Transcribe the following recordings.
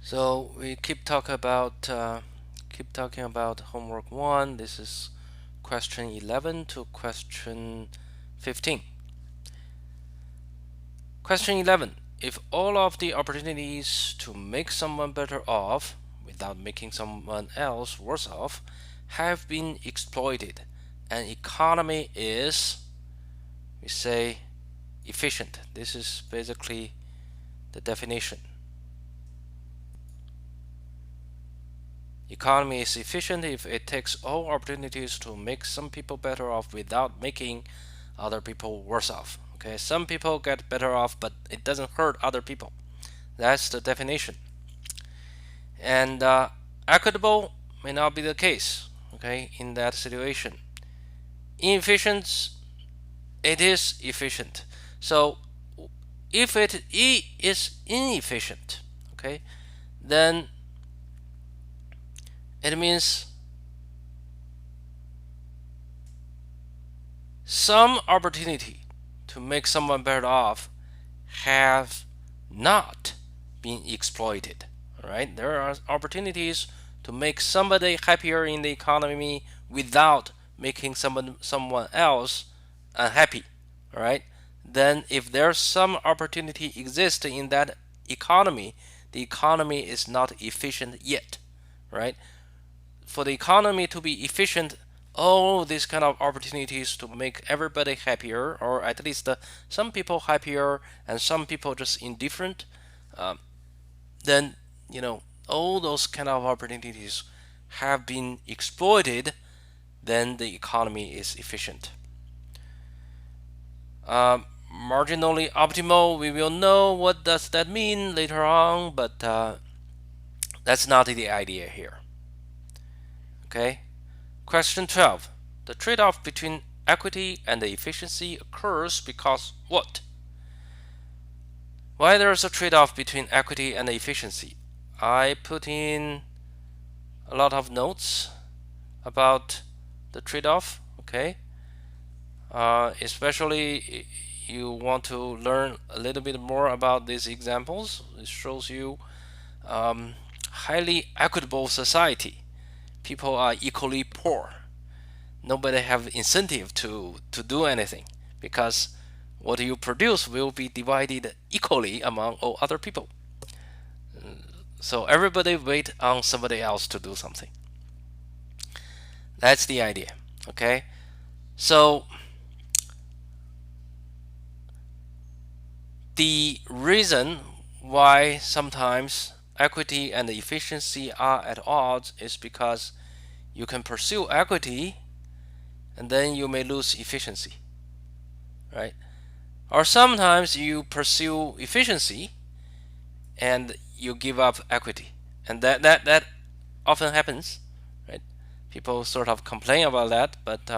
So we keep talking about homework 1. This is question 11 to question 15. Question 11. If all of the opportunities to make someone better off without making someone else worse off have been exploited, an economy is, we say, efficient. This is basically the definition. Economy is efficient if it takes all opportunities to make some people better off without making other people worse off. Okay, some people get better off, but it doesn't hurt other people. That's the definition. And equitable may not be the case. Okay, in that situation, inefficient, it is efficient. So if it is inefficient, okay, then it means some opportunity to make someone better off have not been exploited. All right, there are opportunities to make somebody happier in the economy without making someone else unhappy. All right, then if there's some opportunity exists in that economy, the economy is not efficient yet. Right? For the economy to be efficient, all these kind of opportunities to make everybody happier, or at least some people happier and some people just indifferent, then all those kind of opportunities have been exploited, then the economy is efficient. Marginally optimal, we will know what does that mean later on, but that's not the idea here. Okay. Question 12. The trade-off between equity and efficiency occurs because what? Why there is a trade-off between equity and efficiency? I put in a lot of notes about the trade-off. Okay. Especially you want to learn a little bit more about these examples. It shows you highly equitable society. People are equally poor. Nobody have incentive to do anything because what you produce will be divided equally among all other people. So everybody wait on somebody else to do something. That's the idea. Okay. So the reason why sometimes equity and efficiency are at odds is because you can pursue equity and then you may lose efficiency, right? Or sometimes you pursue efficiency and you give up equity, and that often happens, right? People sort of complain about that, but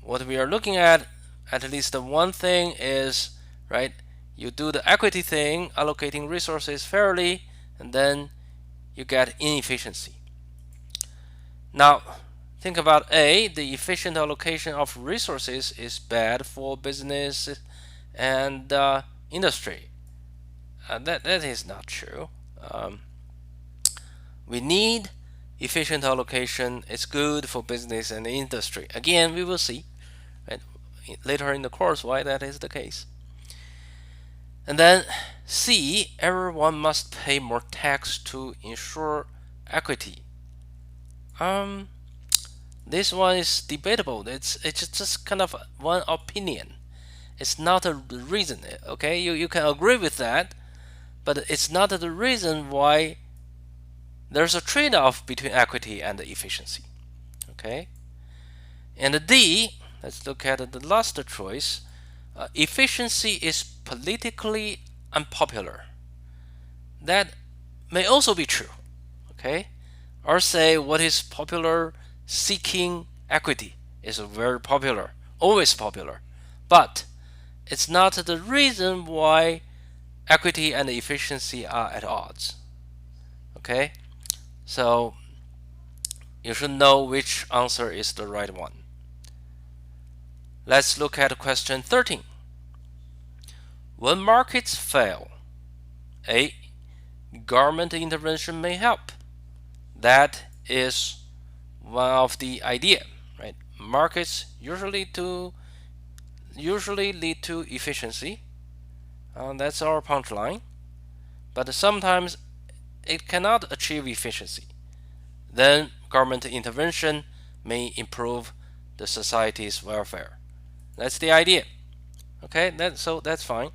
what we are looking at least the one thing is, right, you do the equity thing, allocating resources fairly, and then you get inefficiency. Now, think about A, the efficient allocation of resources is bad for business and industry. That is not true. We need efficient allocation. It's good for business and industry. Again, we will see, right, later in the course why that is the case. And then C, everyone must pay more tax to ensure equity. This one is debatable. It's just kind of one opinion. It's not a reason. Okay, you can agree with that, but it's not the reason why there's a trade-off between equity and efficiency. Okay, and D, let's look at the last choice. Efficiency is politically unpopular. That may also be true. Okay, or say what is popular, seeking equity is very popular, always popular, but it's not the reason why equity and efficiency are at odds. Okay, so you should know which answer is the right one. Let's look at question 13. When markets fail, a government intervention may help. That is one of the idea, right? Markets usually lead to efficiency. That's our punchline. But sometimes it cannot achieve efficiency. Then government intervention may improve the society's welfare. That's the idea. Okay, so that's fine.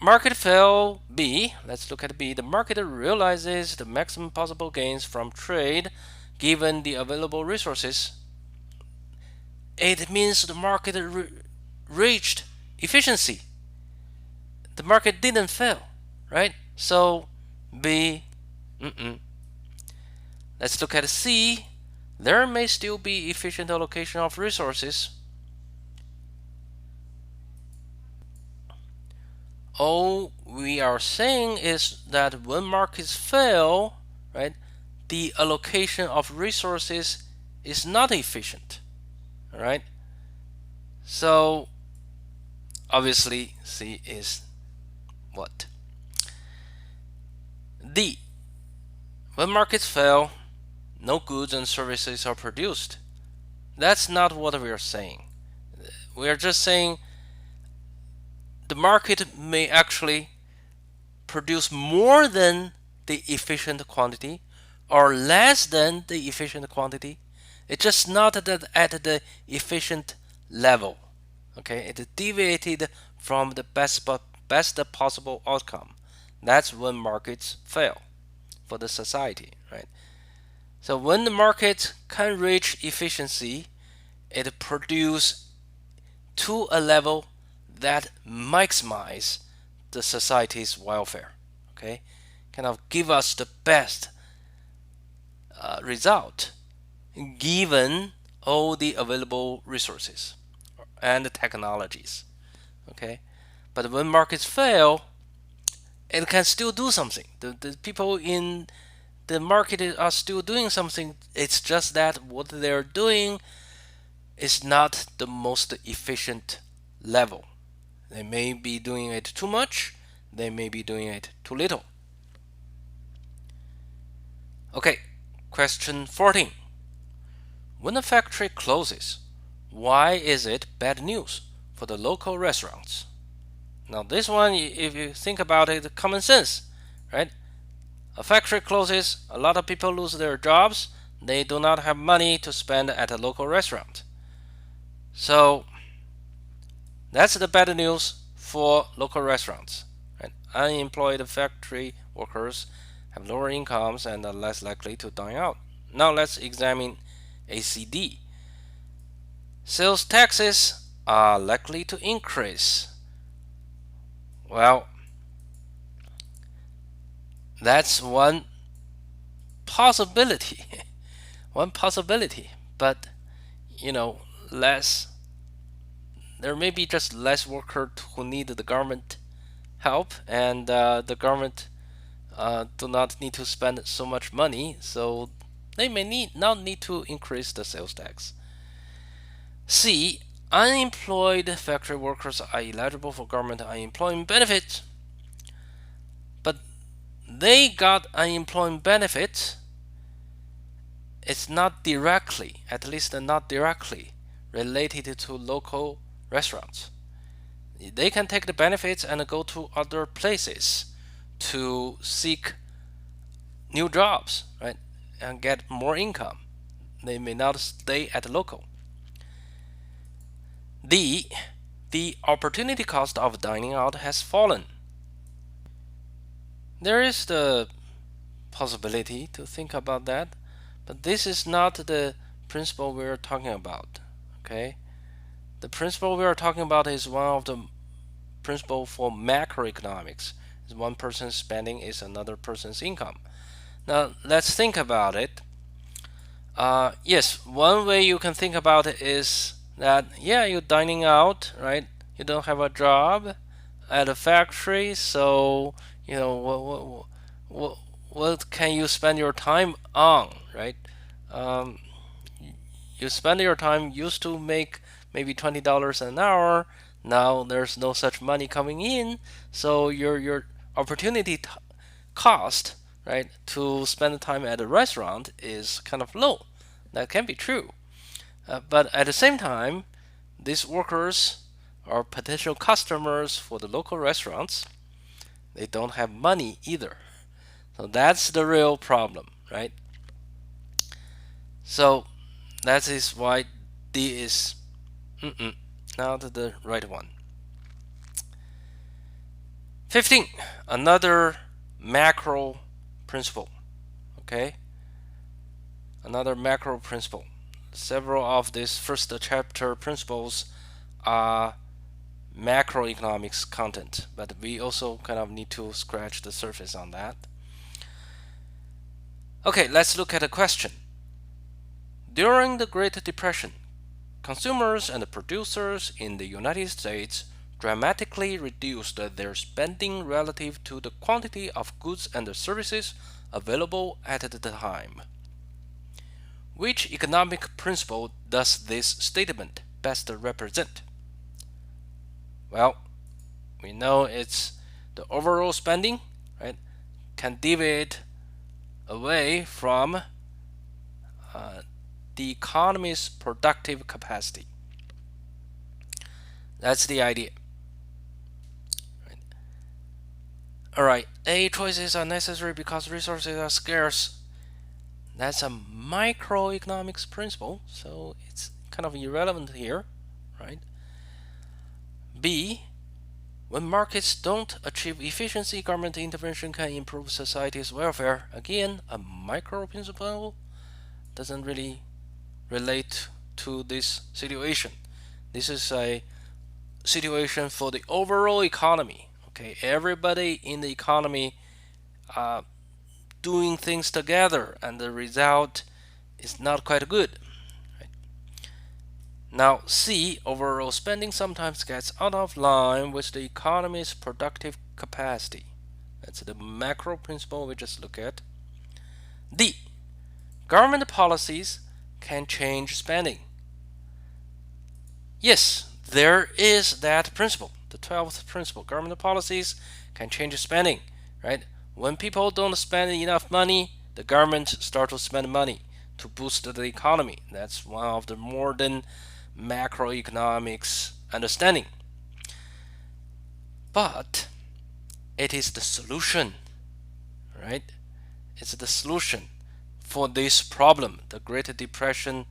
Market fail B. Let's look at B. The market realizes the maximum possible gains from trade given the available resources. It means the market reached efficiency. The market didn't fail, right? So B. Let's look at C. There may still be efficient allocation of resources. All we are saying is that when markets fail, right, the allocation of resources is not efficient. All right. So obviously C is what? D. When markets fail, no goods and services are produced. That's not what we are saying. We are just saying the market may actually produce more than the efficient quantity or less than the efficient quantity. It's just not at the efficient level. Okay, it deviated from the best possible outcome. That's when markets fail for the society, right? So when the market can reach efficiency, it produces to a level that maximize the society's welfare. Okay, kind of give us the best result given all the available resources and technologies. Okay, but when markets fail, it can still do something. The people in the market are still doing something. It's just that what they're doing is not the most efficient level. They may be doing it too much, they may be doing it too little. Okay, question 14. When a factory closes, why is it bad news for the local restaurants? Now this one, if you think about it, common sense, right? A factory closes, a lot of people lose their jobs, they do not have money to spend at a local restaurant. So that's the bad news for local restaurants. Right? Unemployed factory workers have lower incomes and are less likely to dine out. Now let's examine ACD. Sales taxes are likely to increase. Well, that's one possibility. One possibility, but less. There may be just less workers who need the government help, and the government do not need to spend so much money, so they may not need to increase the sales tax. C. Unemployed factory workers are eligible for government unemployment benefits, but they got unemployment benefits. It's not directly, at least not directly, related to local restaurants. They can take the benefits and go to other places to seek new jobs, right, and get more income. They may not stay at local. D. The opportunity cost of dining out has fallen. There is the possibility to think about that, but this is not the principle we're talking about. Okay, the principle we are talking about is one of the principle for macroeconomics. One person's spending is another person's income. Now let's think about it. Yes, one way you can think about it is that you're dining out, right? You don't have a job at a factory, so what can you spend your time on, right? You spend your time used to make maybe $20 an hour. Now there's no such money coming in, so your opportunity cost, right, to spend time at a restaurant is kind of low. That can be true. But at the same time, these workers are potential customers for the local restaurants. They don't have money either. So that's the real problem, right? So that is why D is not the right one. 15. Another macro principle. Okay? Another macro principle. Several of these first chapter principles are macroeconomics content, but we also kind of need to scratch the surface on that. Okay, let's look at a question. During the Great Depression, consumers and producers in the United States dramatically reduced their spending relative to the quantity of goods and services available at the time. Which economic principle does this statement best represent? Well, we know it's the overall spending, right, can deviate away from the economy's productive capacity. That's the idea. Right. All right, A, choices are necessary because resources are scarce. That's a microeconomics principle, so it's kind of irrelevant here, right? B, when markets don't achieve efficiency, government intervention can improve society's welfare. Again, a micro principle doesn't really relate to this situation. This is a situation for the overall economy. Okay, everybody in the economy doing things together, and the result is not quite good. Right? Now, C, overall spending sometimes gets out of line with the economy's productive capacity. That's the macro principle we just looked at. D, government policies can change spending. Yes, there is that principle, the 12th principle. Government policies can change spending, right? When people don't spend enough money, the government starts to spend money to boost the economy. That's one of the modern macroeconomics understanding. But it is the solution, right? It's the solution for this problem, the Great Depression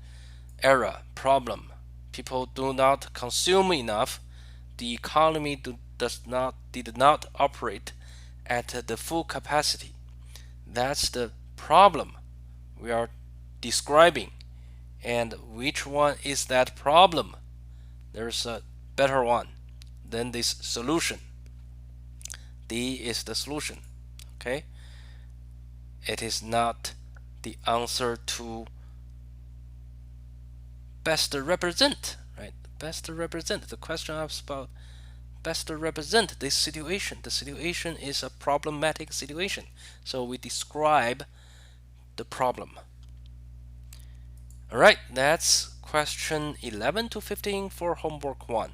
era problem. People do not consume enough. The economy did not operate at the full capacity. That's the problem we are describing. And which one is that problem? There's a better one than this solution. D is the solution. Okay? It is not the answer to best represent, right? Best represent. The question is about best represent this situation. The situation is a problematic situation. So we describe the problem. All right, that's question 11 to 15 for homework 1.